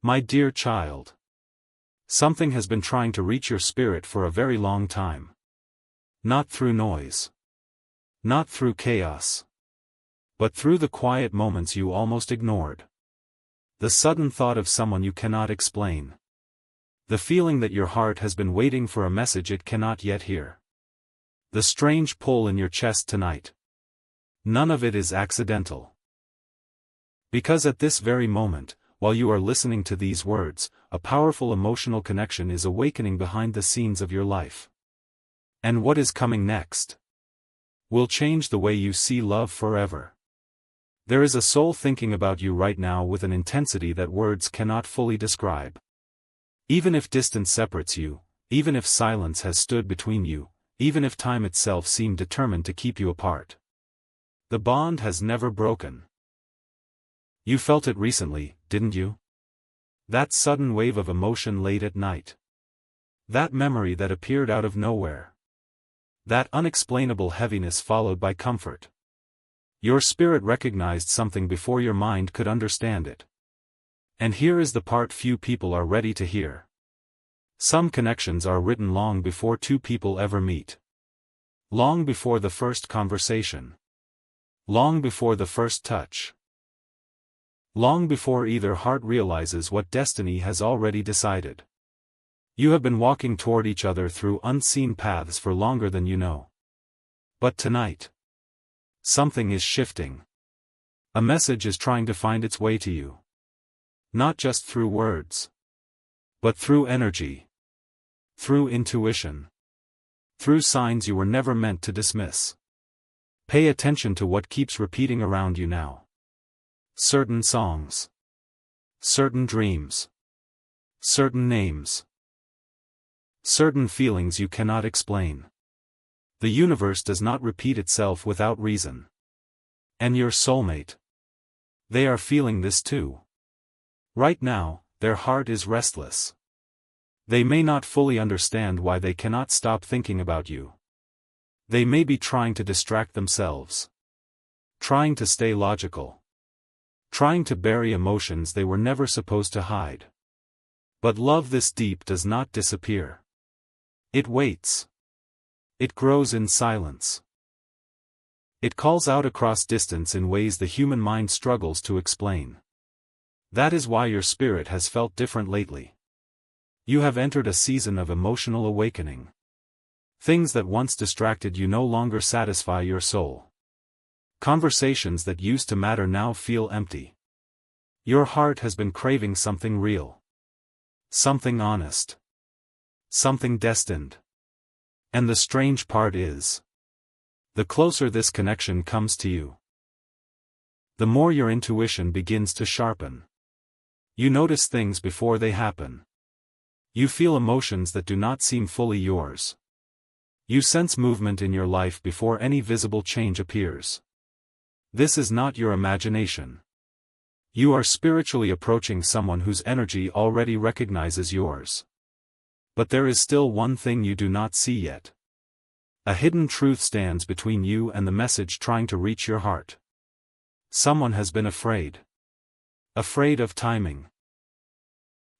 My dear child. Something has been trying to reach your spirit for a very long time. Not through noise. Not through chaos. But through the quiet moments you almost ignored. The sudden thought of someone you cannot explain. The feeling that your heart has been waiting for a message it cannot yet hear. The strange pull in your chest tonight. None of it is accidental. Because at this very moment, while you are listening to these words, a powerful emotional connection is awakening behind the scenes of your life. And what is coming next will change the way you see love forever. There is a soul thinking about you right now with an intensity that words cannot fully describe. Even if distance separates you, even if silence has stood between you, even if time itself seemed determined to keep you apart, the bond has never broken. You felt it recently, didn't you? That sudden wave of emotion late at night. That memory that appeared out of nowhere. That unexplainable heaviness followed by comfort. Your spirit recognized something before your mind could understand it. And here is the part few people are ready to hear. Some connections are written long before two people ever meet. Long before the first conversation. Long before the first touch. Long before either heart realizes what destiny has already decided. You have been walking toward each other through unseen paths for longer than you know. But tonight, something is shifting. A message is trying to find its way to you. Not just through words, but through energy. Through intuition. Through signs you were never meant to dismiss. Pay attention to what keeps repeating around you now. Certain songs. Certain dreams. Certain names. Certain feelings you cannot explain. The universe does not repeat itself without reason. And your soulmate. They are feeling this too. Right now, their heart is restless. They may not fully understand why they cannot stop thinking about you. They may be trying to distract themselves. Trying to stay logical. Trying to bury emotions they were never supposed to hide. But love this deep does not disappear. It waits. It grows in silence. It calls out across distance in ways the human mind struggles to explain. That is why your spirit has felt different lately. You have entered a season of emotional awakening. Things that once distracted you no longer satisfy your soul. Conversations that used to matter now feel empty. Your heart has been craving something real. Something honest. Something destined. And the strange part is, the closer this connection comes to you, the more your intuition begins to sharpen. You notice things before they happen. You feel emotions that do not seem fully yours. You sense movement in your life before any visible change appears. This is not your imagination. You are spiritually approaching someone whose energy already recognizes yours. But there is still one thing you do not see yet. A hidden truth stands between you and the message trying to reach your heart. Someone has been afraid. Afraid of timing.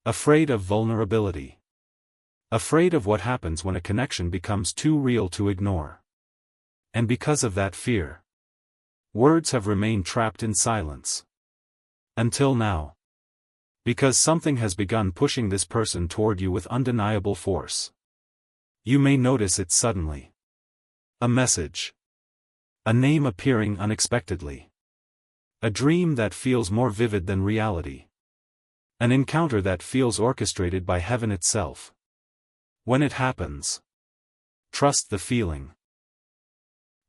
Afraid of vulnerability. Afraid of what happens when a connection becomes too real to ignore. And because of that fear, words have remained trapped in silence. Until now. Because something has begun pushing this person toward you with undeniable force. You may notice it suddenly. A message. A name appearing unexpectedly. A dream that feels more vivid than reality. An encounter that feels orchestrated by heaven itself. When it happens, trust the feeling.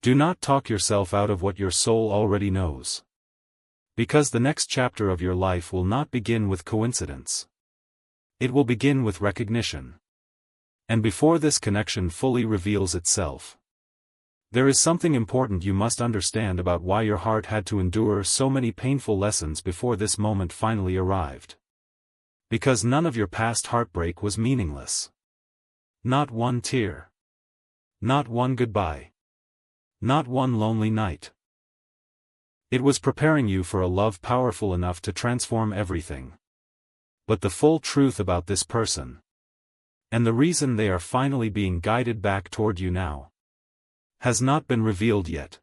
Do not talk yourself out of what your soul already knows. Because the next chapter of your life will not begin with coincidence. It will begin with recognition. And before this connection fully reveals itself, there is something important you must understand about why your heart had to endure so many painful lessons before this moment finally arrived. Because none of your past heartbreak was meaningless. Not one tear. Not one goodbye. Not one lonely night. It was preparing you for a love powerful enough to transform everything. but the full truth about this person. And the reason they are finally being guided back toward you now has not been revealed yet.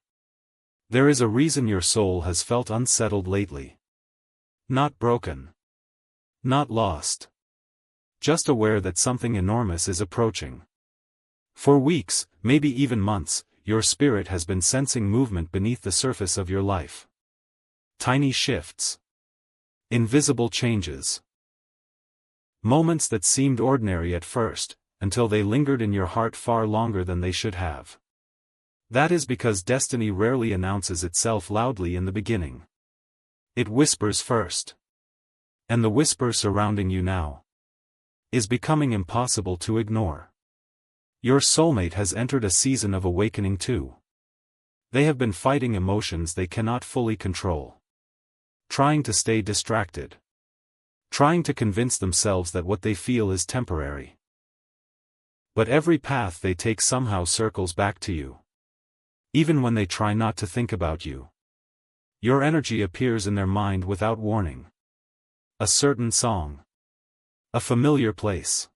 There is a reason your soul has felt unsettled lately. Not broken. Not lost. Just aware that something enormous is approaching. For weeks, maybe even months, your spirit has been sensing movement beneath the surface of your life. Tiny shifts. Invisible changes. Moments that seemed ordinary at first, until they lingered in your heart far longer than they should have. That is because destiny rarely announces itself loudly in the beginning. It whispers first. And the whisper surrounding you now is becoming impossible to ignore. Your soulmate has entered a season of awakening too. They have been fighting emotions they cannot fully control. Trying to stay distracted. Trying to convince themselves that what they feel is temporary. But every path they take somehow circles back to you. Even when they try not to think about you. Your energy appears in their mind without warning. A certain song. A familiar place.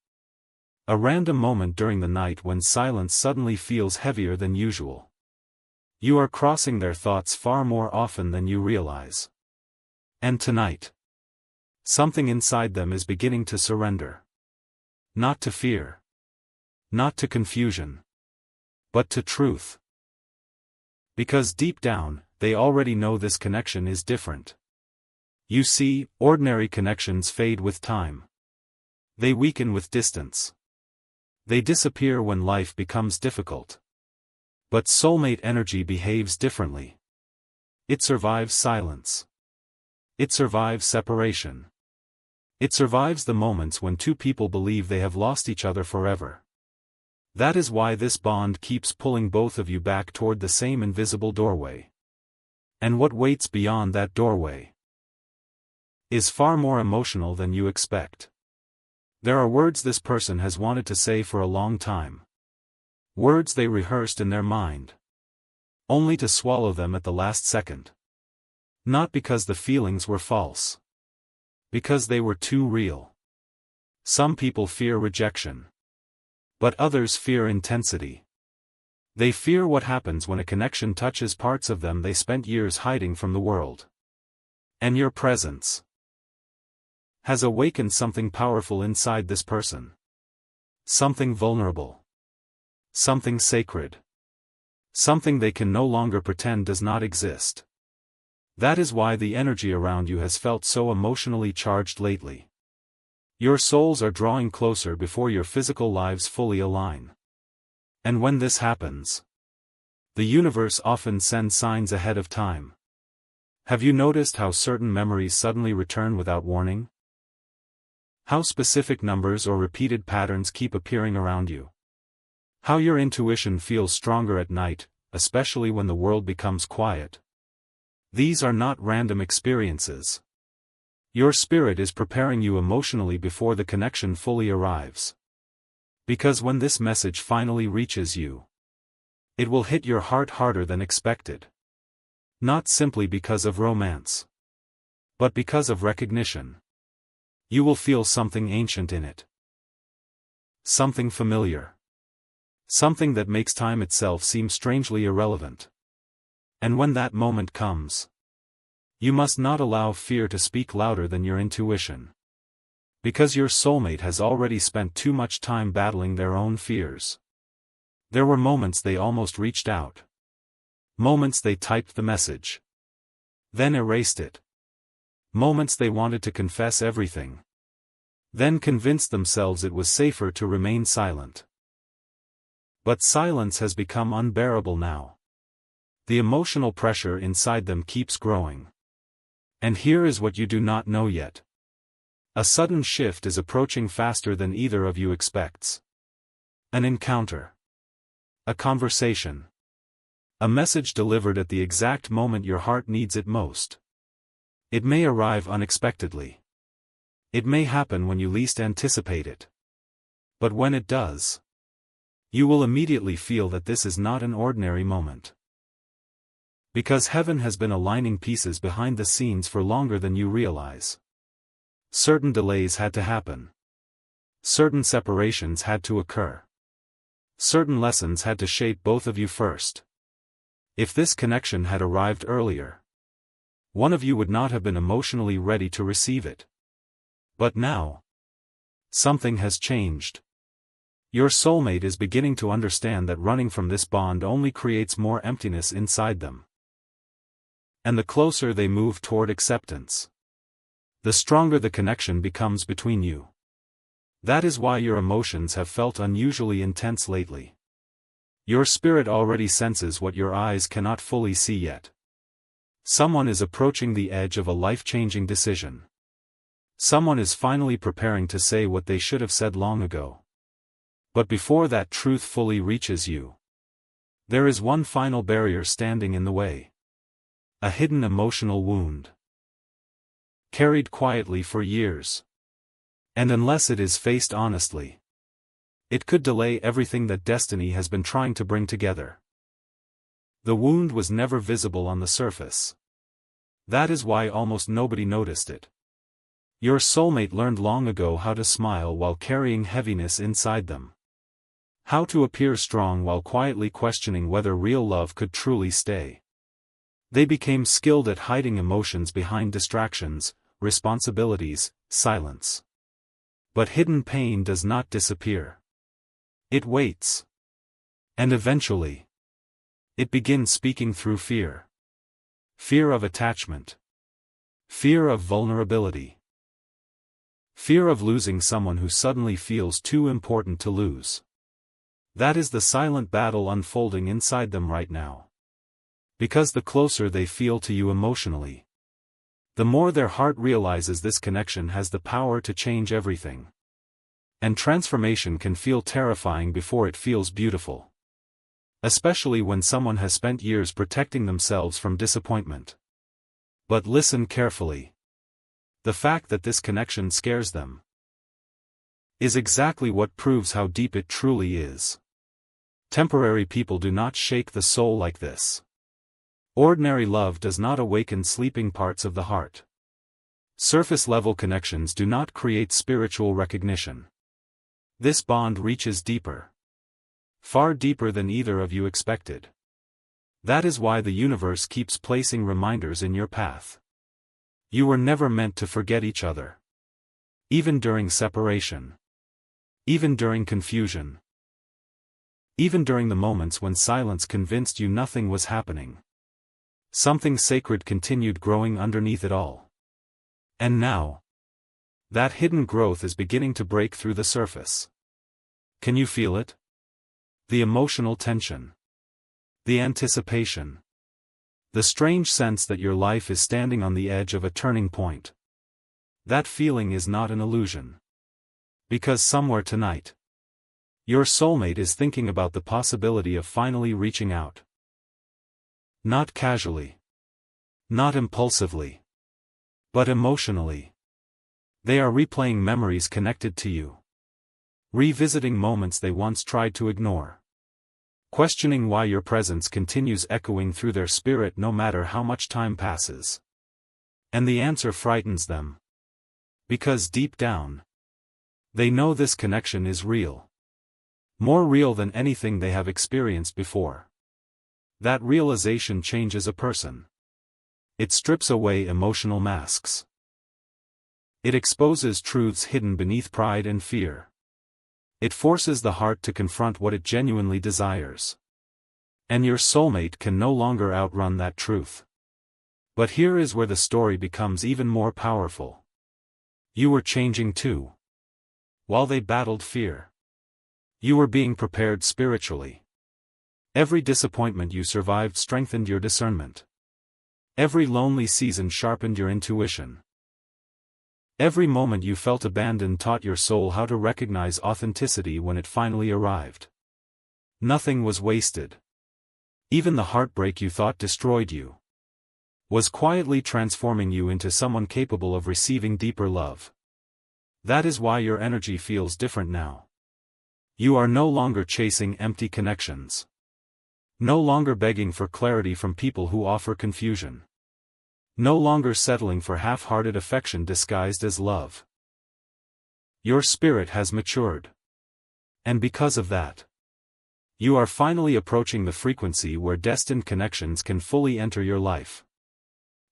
A random moment during the night when silence suddenly feels heavier than usual. You are crossing their thoughts far more often than you realize. And tonight, something inside them is beginning to surrender. Not to fear. Not to confusion. But to truth. Because deep down, they already know this connection is different. You see, ordinary connections fade with time. They weaken with distance. They disappear when life becomes difficult. But soulmate energy behaves differently. It survives silence. It survives separation. It survives the moments when two people believe they have lost each other forever. That is why this bond keeps pulling both of you back toward the same invisible doorway. And what waits beyond that doorway is far more emotional than you expect. There are words this person has wanted to say for a long time. Words they rehearsed in their mind. Only to swallow them at the last second. Not because the feelings were false. Because they were too real. Some people fear rejection. But others fear intensity. They fear what happens when a connection touches parts of them they spent years hiding from the world. And your presence has awakened something powerful inside this person. Something vulnerable. Something sacred. Something they can no longer pretend does not exist. That is why the energy around you has felt so emotionally charged lately. Your souls are drawing closer before your physical lives fully align. And when this happens, the universe often sends signs ahead of time. Have you noticed how certain memories suddenly return without warning? How specific numbers or repeated patterns keep appearing around you? How your intuition feels stronger at night, especially when the world becomes quiet? These are not random experiences. Your spirit is preparing you emotionally before the connection fully arrives. Because when this message finally reaches you, it will hit your heart harder than expected. Not simply because of romance, but because of recognition. You will feel something ancient in it. Something familiar. Something that makes time itself seem strangely irrelevant. And when that moment comes, you must not allow fear to speak louder than your intuition. Because your soulmate has already spent too much time battling their own fears. There were moments they almost reached out. Moments they typed the message. Then erased it. Moments they wanted to confess everything. Then convinced themselves it was safer to remain silent. But silence has become unbearable now. The emotional pressure inside them keeps growing. And here is what you do not know yet. A sudden shift is approaching faster than either of you expects. An encounter. A conversation. A message delivered at the exact moment your heart needs it most. It may arrive unexpectedly. It may happen when you least anticipate it. But when it does, you will immediately feel that this is not an ordinary moment. Because heaven has been aligning pieces behind the scenes for longer than you realize. Certain delays had to happen. Certain separations had to occur. Certain lessons had to shape both of you first. If this connection had arrived earlier, one of you would not have been emotionally ready to receive it. But now, something has changed. Your soulmate is beginning to understand that running from this bond only creates more emptiness inside them. And the closer they move toward acceptance, the stronger the connection becomes between you. That is why your emotions have felt unusually intense lately. Your spirit already senses what your eyes cannot fully see yet. Someone is approaching the edge of a life-changing decision. Someone is finally preparing to say what they should have said long ago. But before that truth fully reaches you, there is one final barrier standing in the way. A hidden emotional wound. Carried quietly for years. And unless it is faced honestly, it could delay everything that destiny has been trying to bring together. The wound was never visible on the surface. That is why almost nobody noticed it. Your soulmate learned long ago how to smile while carrying heaviness inside them. How to appear strong while quietly questioning whether real love could truly stay. They became skilled at hiding emotions behind distractions, responsibilities, silence. But hidden pain does not disappear. It waits. And eventually, it begins speaking through fear. Fear of attachment. Fear of vulnerability. Fear of losing someone who suddenly feels too important to lose. That is the silent battle unfolding inside them right now. Because the closer they feel to you emotionally, the more their heart realizes this connection has the power to change everything. And transformation can feel terrifying before it feels beautiful. Especially when someone has spent years protecting themselves from disappointment. But listen carefully. The fact that this connection scares them is exactly what proves how deep it truly is. Temporary people do not shake the soul like this. Ordinary love does not awaken sleeping parts of the heart. Surface-level connections do not create spiritual recognition. This bond reaches deeper. Far deeper than either of you expected. That is why the universe keeps placing reminders in your path. You were never meant to forget each other. Even during separation. Even during confusion. Even during the moments when silence convinced you nothing was happening. Something sacred continued growing underneath it all. And now, that hidden growth is beginning to break through the surface. Can you feel it? The emotional tension. The anticipation. The strange sense that your life is standing on the edge of a turning point. That feeling is not an illusion. Because somewhere tonight, your soulmate is thinking about the possibility of finally reaching out. Not casually. Not impulsively. But emotionally. They are replaying memories connected to you. Revisiting moments they once tried to ignore. Questioning why your presence continues echoing through their spirit no matter how much time passes. And the answer frightens them. Because deep down, they know this connection is real. More real than anything they have experienced before. That realization changes a person. It strips away emotional masks. It exposes truths hidden beneath pride and fear. It forces the heart to confront what it genuinely desires. And your soulmate can no longer outrun that truth. But here is where the story becomes even more powerful. You were changing too. While they battled fear, you were being prepared spiritually. Every disappointment you survived strengthened your discernment. Every lonely season sharpened your intuition. Every moment you felt abandoned taught your soul how to recognize authenticity when it finally arrived. Nothing was wasted. Even the heartbreak you thought destroyed you was quietly transforming you into someone capable of receiving deeper love. That is why your energy feels different now. You are no longer chasing empty connections. No longer begging for clarity from people who offer confusion. No longer settling for half-hearted affection disguised as love. Your spirit has matured. And because of that, you are finally approaching the frequency where destined connections can fully enter your life.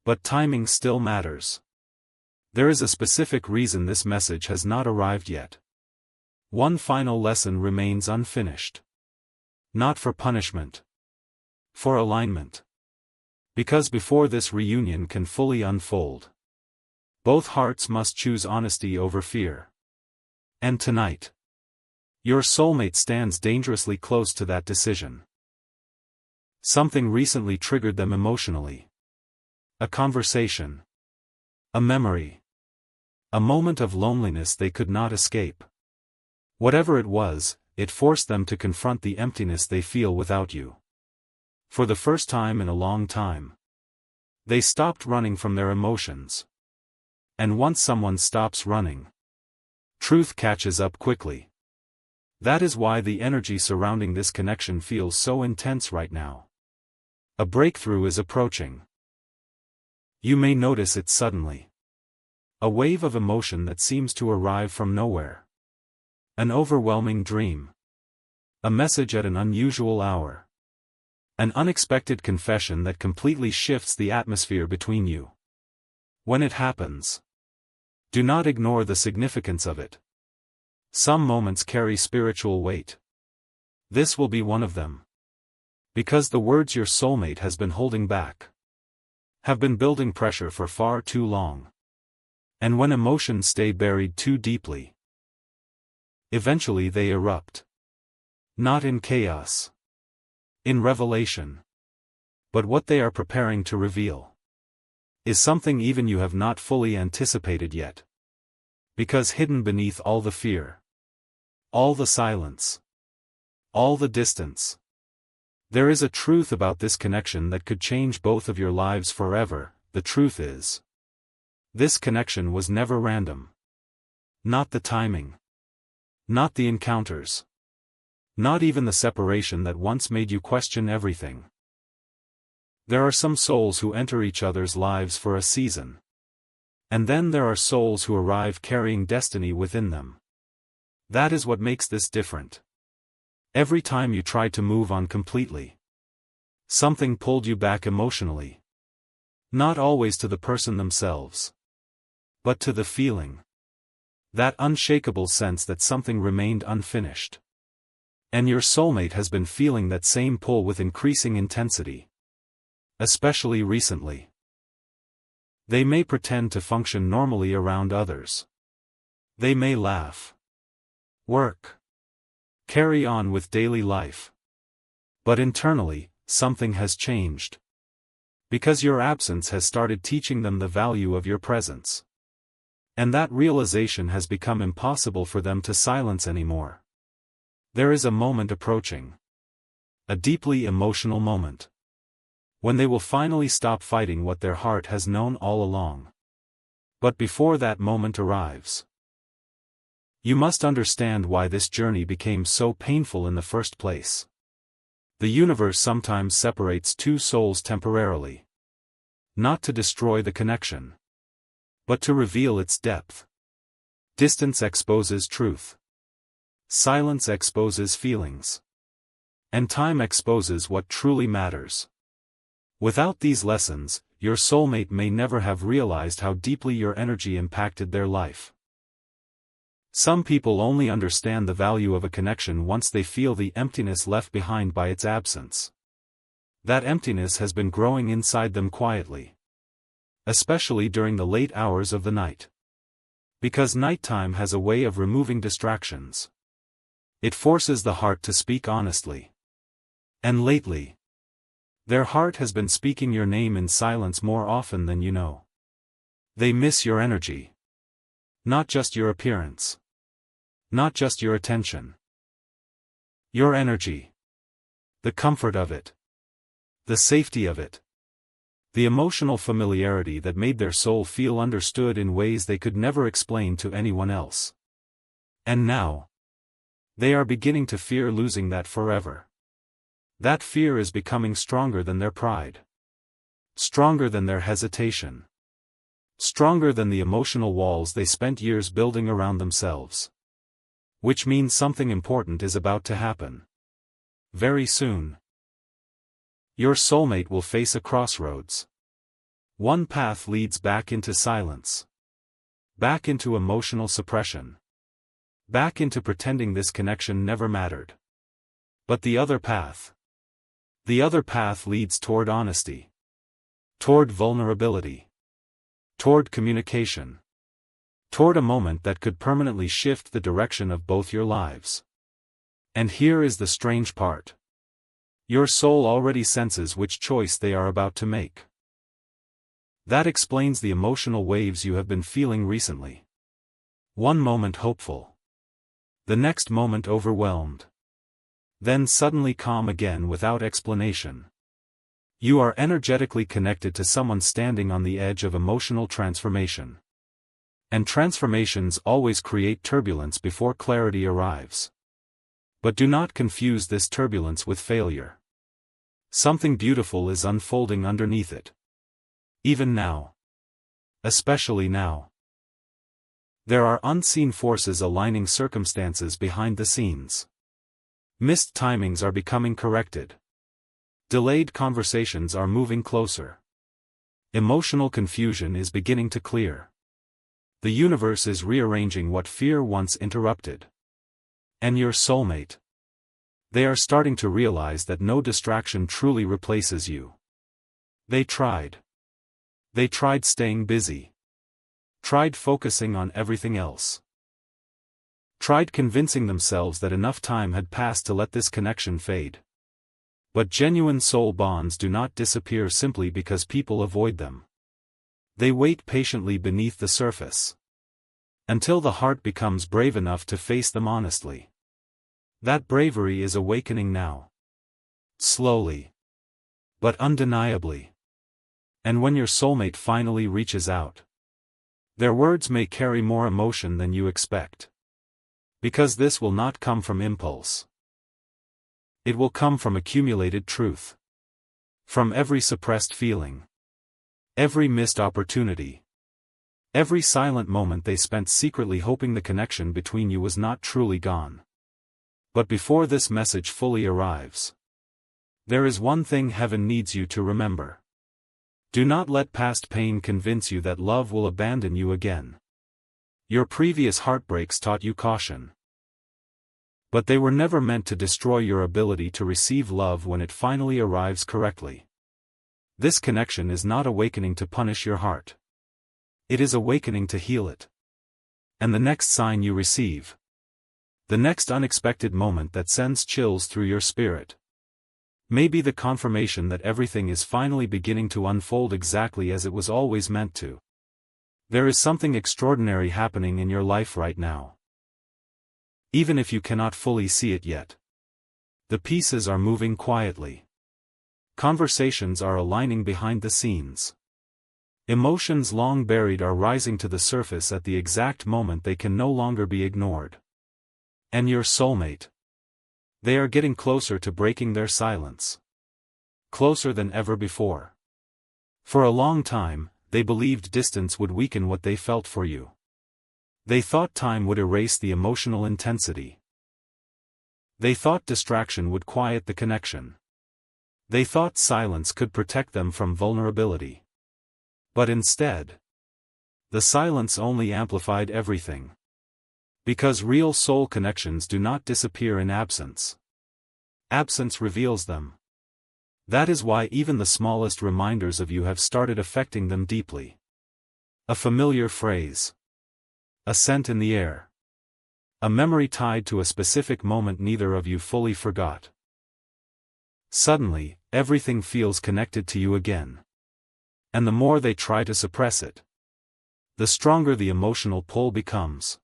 But timing still matters. There is a specific reason this message has not arrived yet. One final lesson remains unfinished. Not for punishment. For alignment. Because before this reunion can fully unfold, both hearts must choose honesty over fear. And tonight, your soulmate stands dangerously close to that decision. Something recently triggered them emotionally. A conversation. A memory. A moment of loneliness they could not escape. Whatever it was, it forced them to confront the emptiness they feel without you. For the first time in a long time, they stopped running from their emotions. And once someone stops running, truth catches up quickly. That is why the energy surrounding this connection feels so intense right now. A breakthrough is approaching. You may notice it suddenly. A wave of emotion that seems to arrive from nowhere. An overwhelming dream. A message at an unusual hour. An unexpected confession that completely shifts the atmosphere between you. When it happens, do not ignore the significance of it. Some moments carry spiritual weight. This will be one of them. Because the words your soulmate has been holding back have been building pressure for far too long. And when emotions stay buried too deeply, eventually they erupt. Not in chaos. In revelation. But what they are preparing to reveal is something even you have not fully anticipated yet. Because hidden beneath all the fear, all the silence, all the distance, there is a truth about this connection that could change both of your lives forever. The truth is, this connection was never random. Not the timing. Not the encounters. Not even the separation that once made you question everything. There are some souls who enter each other's lives for a season. And then there are souls who arrive carrying destiny within them. That is what makes this different. Every time you tried to move on completely, something pulled you back emotionally. Not always to the person themselves, but to the feeling. That unshakable sense that something remained unfinished. And your soulmate has been feeling that same pull with increasing intensity. Especially recently. They may pretend to function normally around others. They may laugh, work, carry on with daily life. But internally, something has changed. Because your absence has started teaching them the value of your presence. And that realization has become impossible for them to silence anymore. There is a moment approaching. A deeply emotional moment. When they will finally stop fighting what their heart has known all along. But before that moment arrives, you must understand why this journey became so painful in the first place. The universe sometimes separates two souls temporarily. Not to destroy the connection, but to reveal its depth. Distance exposes truth. Silence exposes feelings. And time exposes what truly matters. Without these lessons, your soulmate may never have realized how deeply your energy impacted their life. Some people only understand the value of a connection once they feel the emptiness left behind by its absence. That emptiness has been growing inside them quietly. Especially during the late hours of the night. Because nighttime has a way of removing distractions. It forces the heart to speak honestly. And lately, their heart has been speaking your name in silence more often than you know. They miss your energy. Not just your appearance. Not just your attention. Your energy. The comfort of it. The safety of it. The emotional familiarity that made their soul feel understood in ways they could never explain to anyone else. And now, they are beginning to fear losing that forever. That fear is becoming stronger than their pride. Stronger than their hesitation. Stronger than the emotional walls they spent years building around themselves. Which means something important is about to happen. Very soon. Your soulmate will face a crossroads. One path leads back into silence. Back into emotional suppression. Back into pretending this connection never mattered. But the other path. The other path leads toward honesty. Toward vulnerability. Toward communication. Toward a moment that could permanently shift the direction of both your lives. And here is the strange part. Your soul already senses which choice they are about to make. That explains the emotional waves you have been feeling recently. One moment hopeful. The next moment overwhelmed. Then suddenly calm again without explanation. You are energetically connected to someone standing on the edge of emotional transformation. And transformations always create turbulence before clarity arrives. But do not confuse this turbulence with failure. Something beautiful is unfolding underneath it. Even now. Especially now. There are unseen forces aligning circumstances behind the scenes. Missed timings are becoming corrected. Delayed conversations are moving closer. Emotional confusion is beginning to clear. The universe is rearranging what fear once interrupted. And your soulmate. They are starting to realize that no distraction truly replaces you. They tried. They tried staying busy. Tried focusing on everything else. Tried convincing themselves that enough time had passed to let this connection fade. But genuine soul bonds do not disappear simply because people avoid them. They wait patiently beneath the surface. Until the heart becomes brave enough to face them honestly. That bravery is awakening now. Slowly. But undeniably. And when your soulmate finally reaches out, their words may carry more emotion than you expect. Because this will not come from impulse. It will come from accumulated truth. From every suppressed feeling. Every missed opportunity. Every silent moment they spent secretly hoping the connection between you was not truly gone. But before this message fully arrives, there is one thing heaven needs you to remember. Do not let past pain convince you that love will abandon you again. Your previous heartbreaks taught you caution. But they were never meant to destroy your ability to receive love when it finally arrives correctly. This connection is not awakening to punish your heart. It is awakening to heal it. And the next sign you receive, the next unexpected moment that sends chills through your spirit, may be the confirmation that everything is finally beginning to unfold exactly as it was always meant to. There is something extraordinary happening in your life right now. Even if you cannot fully see it yet. The pieces are moving quietly. Conversations are aligning behind the scenes. Emotions long buried are rising to the surface at the exact moment they can no longer be ignored. And your soulmate. They are getting closer to breaking their silence. Closer than ever before. For a long time, they believed distance would weaken what they felt for you. They thought time would erase the emotional intensity. They thought distraction would quiet the connection. They thought silence could protect them from vulnerability. But instead, the silence only amplified everything. Because real soul connections do not disappear in absence. Absence reveals them. That is why even the smallest reminders of you have started affecting them deeply. A familiar phrase. A scent in the air. A memory tied to a specific moment neither of you fully forgot. Suddenly, everything feels connected to you again. And the more they try to suppress it, the stronger the emotional pull becomes.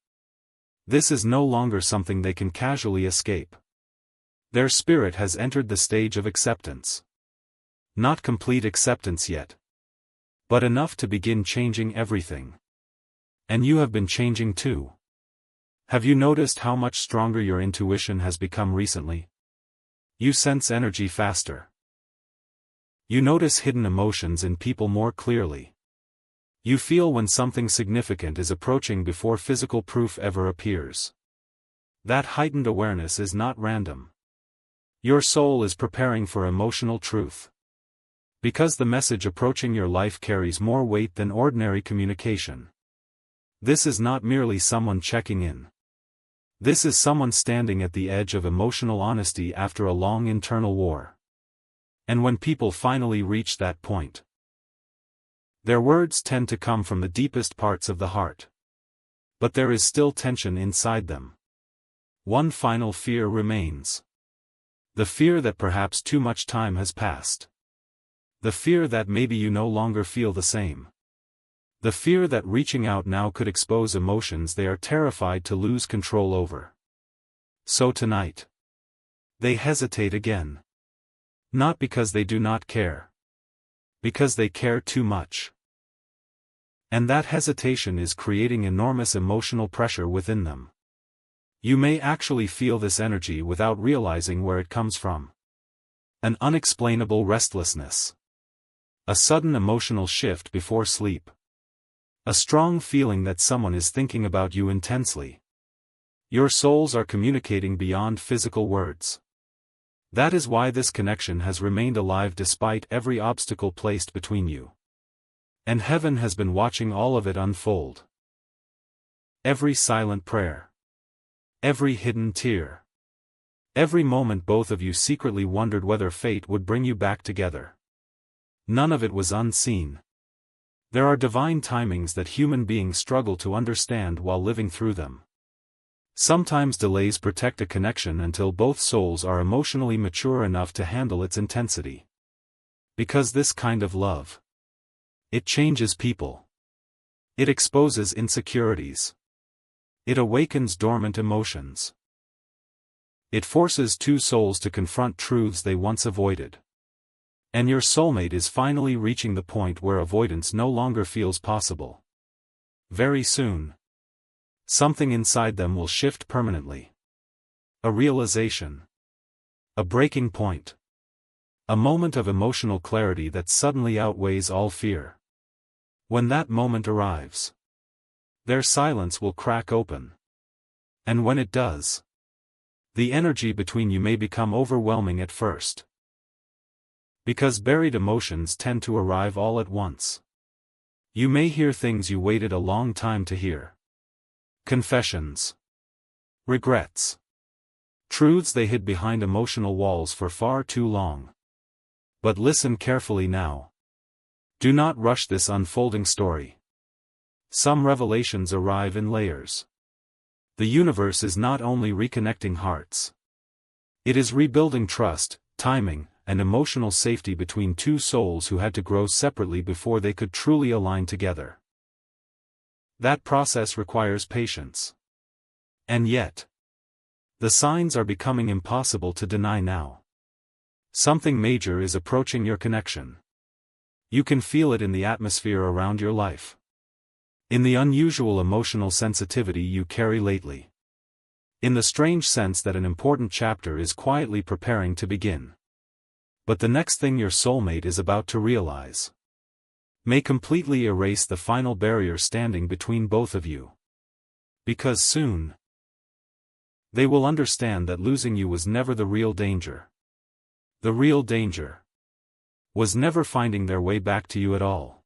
This is no longer something they can casually escape. Their spirit has entered the stage of acceptance. Not complete acceptance yet. But enough to begin changing everything. And you have been changing too. Have you noticed how much stronger your intuition has become recently? You sense energy faster. You notice hidden emotions in people more clearly. You feel when something significant is approaching before physical proof ever appears. That heightened awareness is not random. Your soul is preparing for emotional truth. Because the message approaching your life carries more weight than ordinary communication. This is not merely someone checking in. This is someone standing at the edge of emotional honesty after a long internal war. And when people finally reach that point, their words tend to come from the deepest parts of the heart. But there is still tension inside them. One final fear remains. The fear that perhaps too much time has passed. The fear that maybe you no longer feel the same. The fear that reaching out now could expose emotions they are terrified to lose control over. So tonight, they hesitate again. Not because they do not care. Because they care too much. And that hesitation is creating enormous emotional pressure within them. You may actually feel this energy without realizing where it comes from. An unexplainable restlessness. A sudden emotional shift before sleep. A strong feeling that someone is thinking about you intensely. Your souls are communicating beyond physical words. That is why this connection has remained alive despite every obstacle placed between you. And heaven has been watching all of it unfold. Every silent prayer. Every hidden tear. Every moment both of you secretly wondered whether fate would bring you back together. None of it was unseen. There are divine timings that human beings struggle to understand while living through them. Sometimes delays protect a connection until both souls are emotionally mature enough to handle its intensity. Because this kind of love, it changes people. It exposes insecurities. It awakens dormant emotions. It forces two souls to confront truths they once avoided. And your soulmate is finally reaching the point where avoidance no longer feels possible. Very soon, something inside them will shift permanently. A realization. A breaking point. A moment of emotional clarity that suddenly outweighs all fear. When that moment arrives, their silence will crack open. And when it does, the energy between you may become overwhelming at first. Because buried emotions tend to arrive all at once. You may hear things you waited a long time to hear. Confessions. Regrets. Truths they hid behind emotional walls for far too long. But listen carefully now. Do not rush this unfolding story. Some revelations arrive in layers. The universe is not only reconnecting hearts. It is rebuilding trust, timing, and emotional safety between two souls who had to grow separately before they could truly align together. That process requires patience. And yet, the signs are becoming impossible to deny now. Something major is approaching your connection. You can feel it in the atmosphere around your life. In the unusual emotional sensitivity you carry lately. In the strange sense that an important chapter is quietly preparing to begin. But the next thing your soulmate is about to realize may completely erase the final barrier standing between both of you. Because soon, they will understand that losing you was never the real danger. The real danger was never finding their way back to you at all.